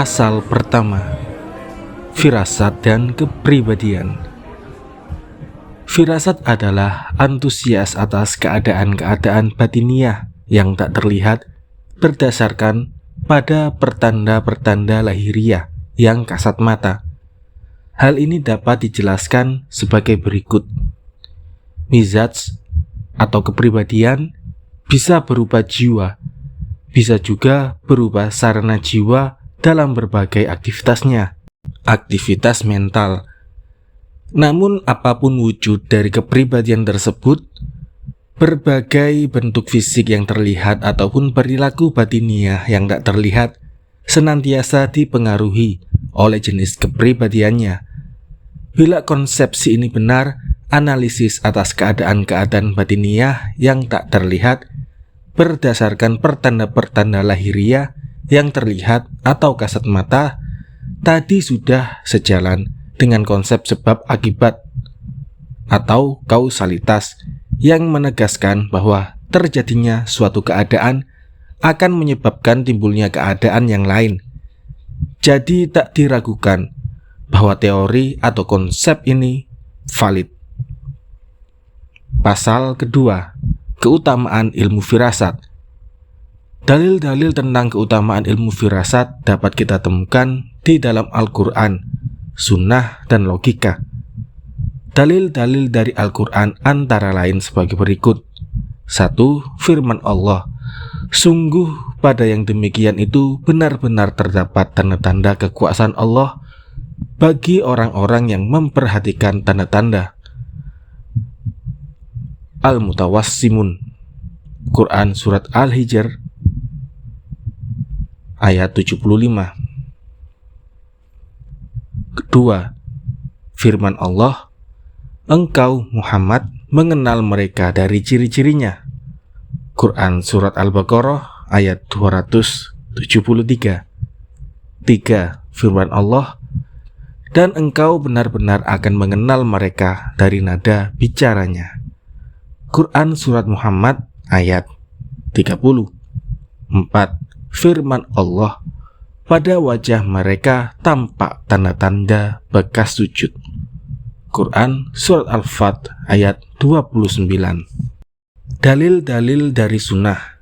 Pasal pertama, firasat dan kepribadian. Firasat adalah antusias atas keadaan-keadaan batiniah yang tak terlihat berdasarkan pada pertanda-pertanda lahiriah yang kasat mata. Hal ini dapat dijelaskan sebagai berikut. Mizaj atau kepribadian bisa berupa jiwa, bisa juga berupa sarana jiwa dalam berbagai aktivitasnya, aktivitas mental. Namun apapun wujud dari kepribadian tersebut, berbagai bentuk fisik yang terlihat ataupun perilaku batiniah yang tak terlihat senantiasa dipengaruhi oleh jenis kepribadiannya. Bila konsepsi ini benar, analisis atas keadaan-keadaan batiniah yang tak terlihat berdasarkan pertanda-pertanda lahiriah yang terlihat atau kasat mata tadi sudah sejalan dengan konsep sebab akibat atau kausalitas yang menegaskan bahwa terjadinya suatu keadaan akan menyebabkan timbulnya keadaan yang lain. Jadi tak diragukan bahwa teori atau konsep ini valid. Pasal kedua, keutamaan ilmu firasat. Dalil-dalil tentang keutamaan ilmu firasat dapat kita temukan di dalam Al-Quran, Sunnah, dan logika. Dalil-dalil dari Al-Quran antara lain sebagai berikut. 1. Firman Allah, sungguh pada yang demikian itu benar-benar terdapat tanda-tanda kekuasaan Allah bagi orang-orang yang memperhatikan tanda-tanda. Al-Mutawassimun, Quran Surat Al-Hijr ayat 75. Kedua, firman Allah, engkau Muhammad mengenal mereka dari ciri-cirinya. Quran Surat Al-Baqarah ayat 273. 3. Firman Allah, dan engkau benar-benar akan mengenal mereka dari nada bicaranya. Quran Surat Muhammad ayat 30. 4. Firman Allah, pada wajah mereka tampak tanda-tanda bekas sujud. Quran Surat Al-Fat ayat 29. Dalil-dalil dari sunnah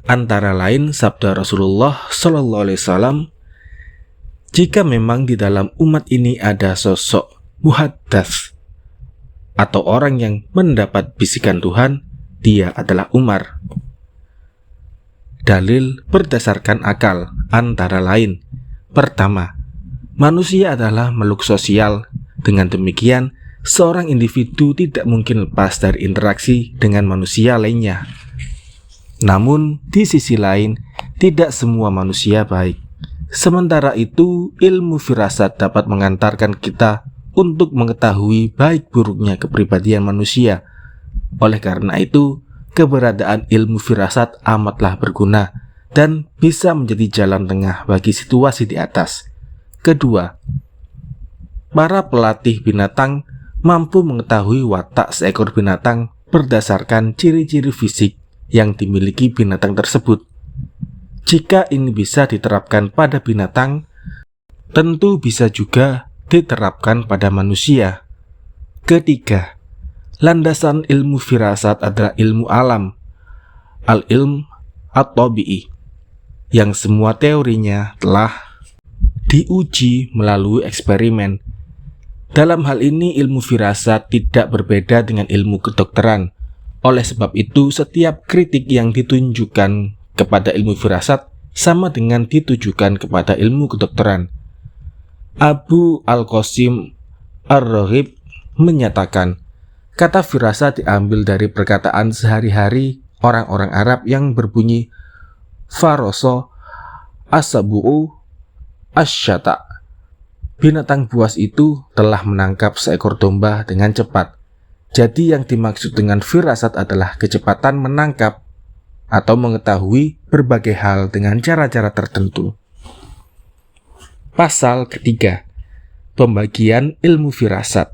antara lain sabda Rasulullah SAW, jika memang di dalam umat ini ada sosok muhaddas atau orang yang mendapat bisikan Tuhan, dia adalah Umar. Dalil berdasarkan akal antara lain. Pertama, manusia adalah makhluk sosial. Dengan demikian, seorang individu tidak mungkin lepas dari interaksi dengan manusia lainnya. Namun, di sisi lain, tidak semua manusia baik. Sementara itu, ilmu firasat dapat mengantarkan kita untuk mengetahui baik buruknya kepribadian manusia. Oleh karena itu, keberadaan ilmu firasat amatlah berguna dan bisa menjadi jalan tengah bagi situasi di atas. Kedua, para pelatih binatang mampu mengetahui watak seekor binatang berdasarkan ciri-ciri fisik yang dimiliki binatang tersebut. Jika ini bisa diterapkan pada binatang, tentu bisa juga diterapkan pada manusia. Ketiga, landasan ilmu firasat adalah ilmu alam, al-ilm at-tabi'i, yang semua teorinya telah diuji melalui eksperimen. Dalam hal ini ilmu firasat tidak berbeda dengan ilmu kedokteran. Oleh sebab itu, setiap kritik yang ditunjukkan kepada ilmu firasat sama dengan ditujukan kepada ilmu kedokteran. Abu Al-Qasim Ar-Raghib menyatakan, kata firasat diambil dari perkataan sehari-hari orang-orang Arab yang berbunyi faroso asabu'u asyata. Binatang buas itu telah menangkap seekor domba dengan cepat. Jadi yang dimaksud dengan firasat adalah kecepatan menangkap atau mengetahui berbagai hal dengan cara-cara tertentu. Pasal ketiga, pembagian ilmu firasat.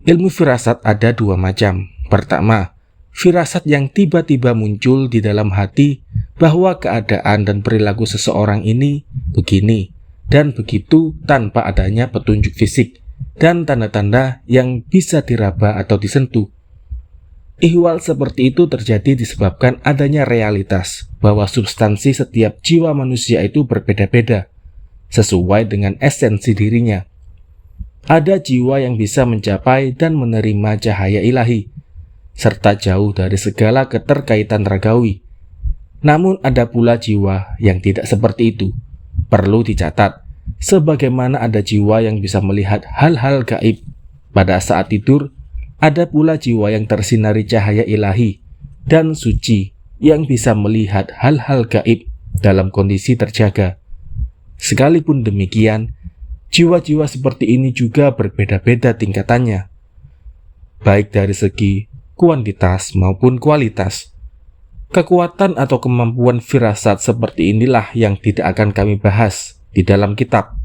Ilmu firasat ada dua macam. Pertama, firasat yang tiba-tiba muncul di dalam hati bahwa keadaan dan perilaku seseorang ini begini, dan begitu tanpa adanya petunjuk fisik dan tanda-tanda yang bisa diraba atau disentuh. Ihwal seperti itu terjadi disebabkan adanya realitas bahwa substansi setiap jiwa manusia itu berbeda-beda, sesuai dengan esensi dirinya. Ada jiwa yang bisa mencapai dan menerima cahaya ilahi, serta jauh dari segala keterkaitan ragawi. Namun ada pula jiwa yang tidak seperti itu. Perlu dicatat, sebagaimana ada jiwa yang bisa melihat hal-hal gaib pada saat tidur, ada pula jiwa yang tersinari cahaya ilahi dan suci yang bisa melihat hal-hal gaib dalam kondisi terjaga. Sekalipun demikian, jiwa-jiwa seperti ini juga berbeda-beda tingkatannya, baik dari segi kuantitas maupun kualitas. Kekuatan atau kemampuan firasat seperti inilah yang tidak akan kami bahas di dalam kitab.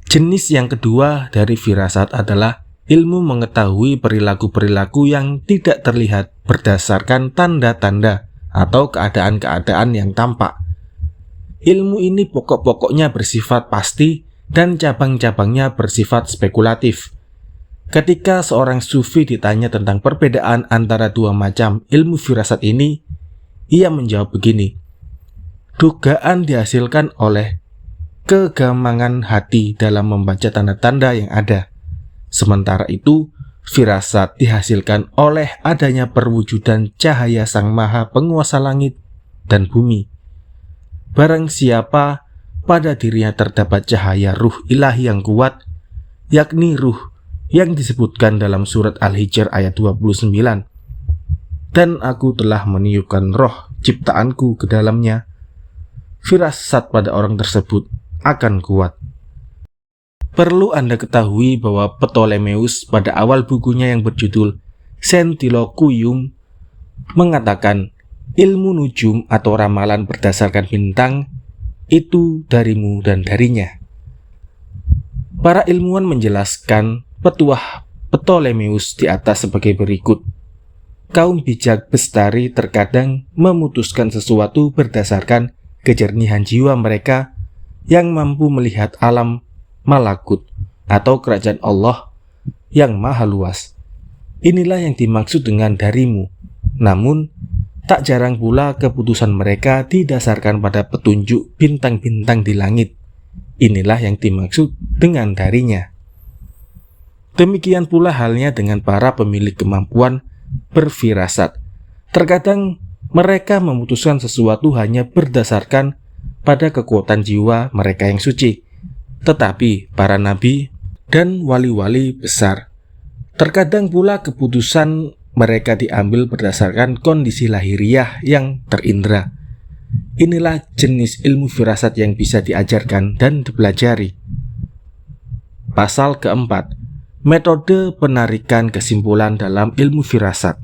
Jenis yang kedua dari firasat adalah ilmu mengetahui perilaku-perilaku yang tidak terlihat berdasarkan tanda-tanda atau keadaan-keadaan yang tampak. Ilmu ini pokok-pokoknya bersifat pasti dan cabang-cabangnya bersifat spekulatif. Ketika seorang sufi ditanya tentang perbedaan antara dua macam ilmu firasat ini, ia menjawab begini: dugaan dihasilkan oleh kegamangan hati dalam membaca tanda-tanda yang ada. Sementara itu, firasat dihasilkan oleh adanya perwujudan cahaya Sang Maha Penguasa langit dan bumi. Barang siapa pada dirinya terdapat cahaya ruh ilahi yang kuat, yakni ruh yang disebutkan dalam surat Al-Hijr ayat 29. Dan aku telah meniupkan roh ciptaanku ke dalamnya, firasat pada orang tersebut akan kuat. Perlu Anda ketahui bahwa Ptolemeus pada awal bukunya yang berjudul Sentiloquium mengatakan ilmu nujum atau ramalan berdasarkan bintang itu darimu dan darinya. Para ilmuwan menjelaskan petuah Ptolemeus di atas sebagai berikut. Kaum bijak bestari terkadang memutuskan sesuatu berdasarkan kejernihan jiwa mereka yang mampu melihat alam malakut atau kerajaan Allah yang maha luas. Inilah yang dimaksud dengan darimu. Namun, tak jarang pula keputusan mereka didasarkan pada petunjuk bintang-bintang di langit. Inilah yang dimaksud dengan darinya. Demikian pula halnya dengan para pemilik kemampuan berfirasat. Terkadang mereka memutuskan sesuatu hanya berdasarkan pada kekuatan jiwa mereka yang suci. Tetapi para nabi dan wali-wali besar, terkadang pula keputusan mereka diambil berdasarkan kondisi lahiriah yang terindra. Inilah jenis ilmu firasat yang bisa diajarkan dan dipelajari. Pasal keempat, metode penarikan kesimpulan dalam ilmu firasat.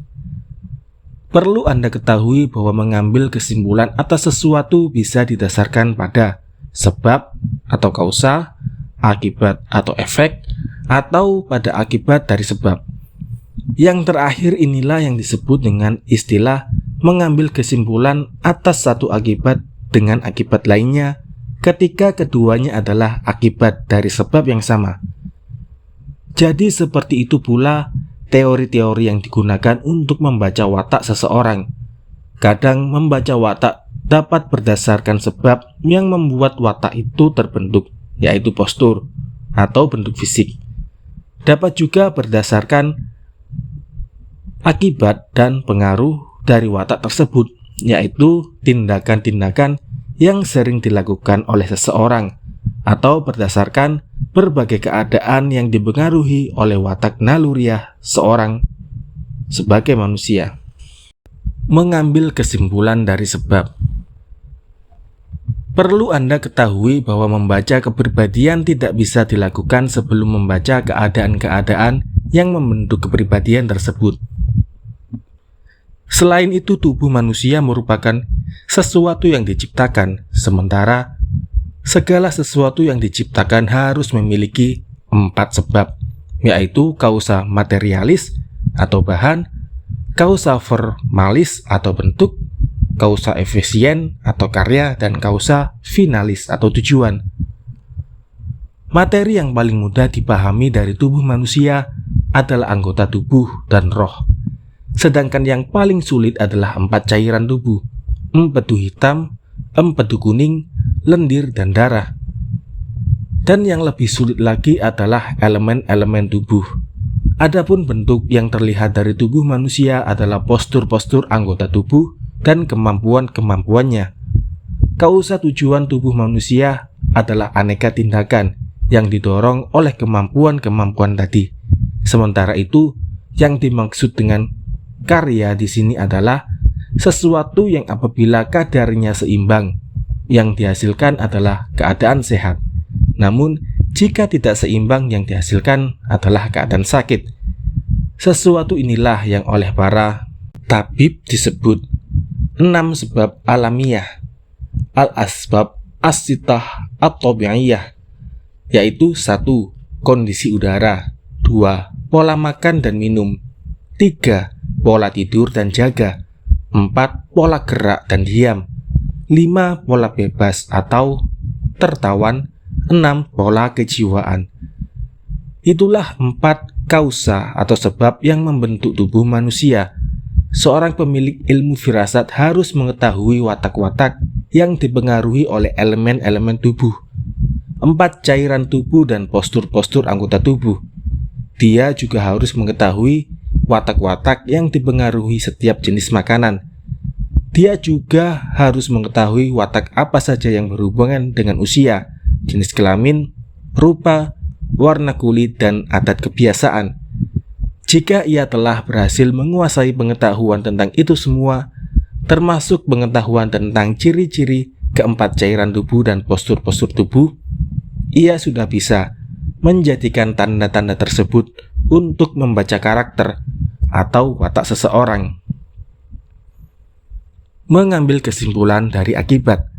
Perlu Anda ketahui bahwa mengambil kesimpulan atas sesuatu bisa didasarkan pada sebab atau kausa, akibat atau efek, atau pada akibat dari sebab. Yang terakhir inilah yang disebut dengan istilah mengambil kesimpulan atas satu akibat dengan akibat lainnya ketika keduanya adalah akibat dari sebab yang sama. Jadi seperti itu pula teori-teori yang digunakan untuk membaca watak seseorang. Kadang membaca watak dapat berdasarkan sebab yang membuat watak itu terbentuk, yaitu postur atau bentuk fisik. Dapat juga berdasarkan akibat dan pengaruh dari watak tersebut, yaitu tindakan-tindakan yang sering dilakukan oleh seseorang, atau berdasarkan berbagai keadaan yang dipengaruhi oleh watak naluriah seorang sebagai manusia. Mengambil kesimpulan dari sebab. Perlu Anda ketahui bahwa membaca kepribadian tidak bisa dilakukan sebelum membaca keadaan-keadaan yang membentuk kepribadian tersebut. Selain itu, tubuh manusia merupakan sesuatu yang diciptakan, sementara segala sesuatu yang diciptakan harus memiliki 4 sebab, yaitu kausa materialis atau bahan, kausa formalis atau bentuk, kausa efisien atau karya, dan kausa finalis atau tujuan. Materi yang paling mudah dipahami dari tubuh manusia adalah anggota tubuh dan roh. Sedangkan yang paling sulit adalah 4 cairan tubuh: empedu hitam, empedu kuning, lendir, dan darah. Dan yang lebih sulit lagi adalah elemen-elemen tubuh. Adapun bentuk yang terlihat dari tubuh manusia adalah postur-postur anggota tubuh dan kemampuan-kemampuannya. Kausa tujuan tubuh manusia adalah aneka tindakan yang didorong oleh kemampuan-kemampuan tadi. Sementara itu, yang dimaksud dengan karya di sini adalah sesuatu yang apabila kadarnya seimbang, yang dihasilkan adalah keadaan sehat. Namun, jika tidak seimbang, yang dihasilkan adalah keadaan sakit. Sesuatu inilah yang oleh para tabib disebut 6 sebab alamiah, al-asbab as-sittah at-tabi'iyah, yaitu 1. Kondisi udara, 2. Pola makan dan minum, 3. Pola tidur dan jaga, 4. Pola gerak dan diam, 5. Pola bebas atau tertawan, 6. Pola kejiwaan. Itulah 4 kausa atau sebab yang membentuk tubuh manusia. Seorang pemilik ilmu firasat harus mengetahui watak-watak yang dipengaruhi oleh elemen-elemen tubuh, 4 cairan tubuh dan postur-postur anggota tubuh. Dia juga harus mengetahui watak-watak yang dipengaruhi setiap jenis makanan. Dia juga harus mengetahui watak apa saja yang berhubungan dengan usia, jenis kelamin, rupa, warna kulit, dan adat kebiasaan. Jika ia telah berhasil menguasai pengetahuan tentang itu semua, termasuk pengetahuan tentang ciri-ciri keempat cairan tubuh dan postur-postur tubuh, ia sudah bisa menjadikan tanda-tanda tersebut untuk membaca karakter atau watak seseorang. Mengambil kesimpulan dari akibat.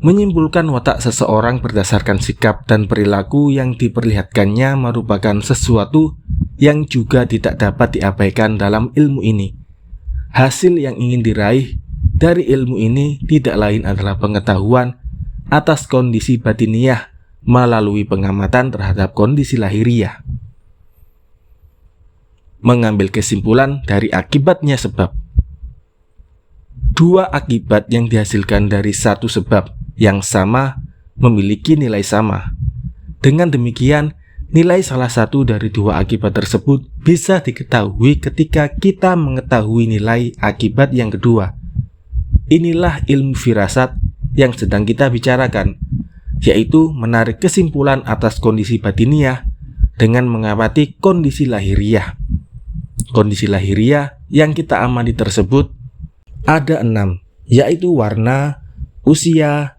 Menyimpulkan watak seseorang berdasarkan sikap dan perilaku yang diperlihatkannya merupakan sesuatu yang juga tidak dapat diabaikan dalam ilmu ini. Hasil yang ingin diraih dari ilmu ini tidak lain adalah pengetahuan atas kondisi batiniah melalui pengamatan terhadap kondisi lahiriah. Mengambil kesimpulan dari akibatnya sebab. 2 akibat yang dihasilkan dari satu sebab yang sama memiliki nilai sama. Dengan demikian, nilai salah satu dari 2 akibat tersebut bisa diketahui ketika kita mengetahui nilai akibat yang kedua. Inilah ilmu firasat yang sedang kita bicarakan, yaitu menarik kesimpulan atas kondisi batiniah dengan mengamati kondisi lahiriah. Kondisi lahiriah yang kita amati tersebut ada 6, yaitu warna, usia,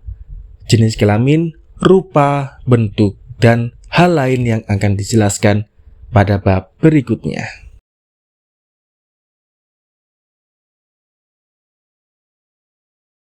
jenis kelamin, rupa, bentuk, dan hal lain yang akan dijelaskan pada bab berikutnya.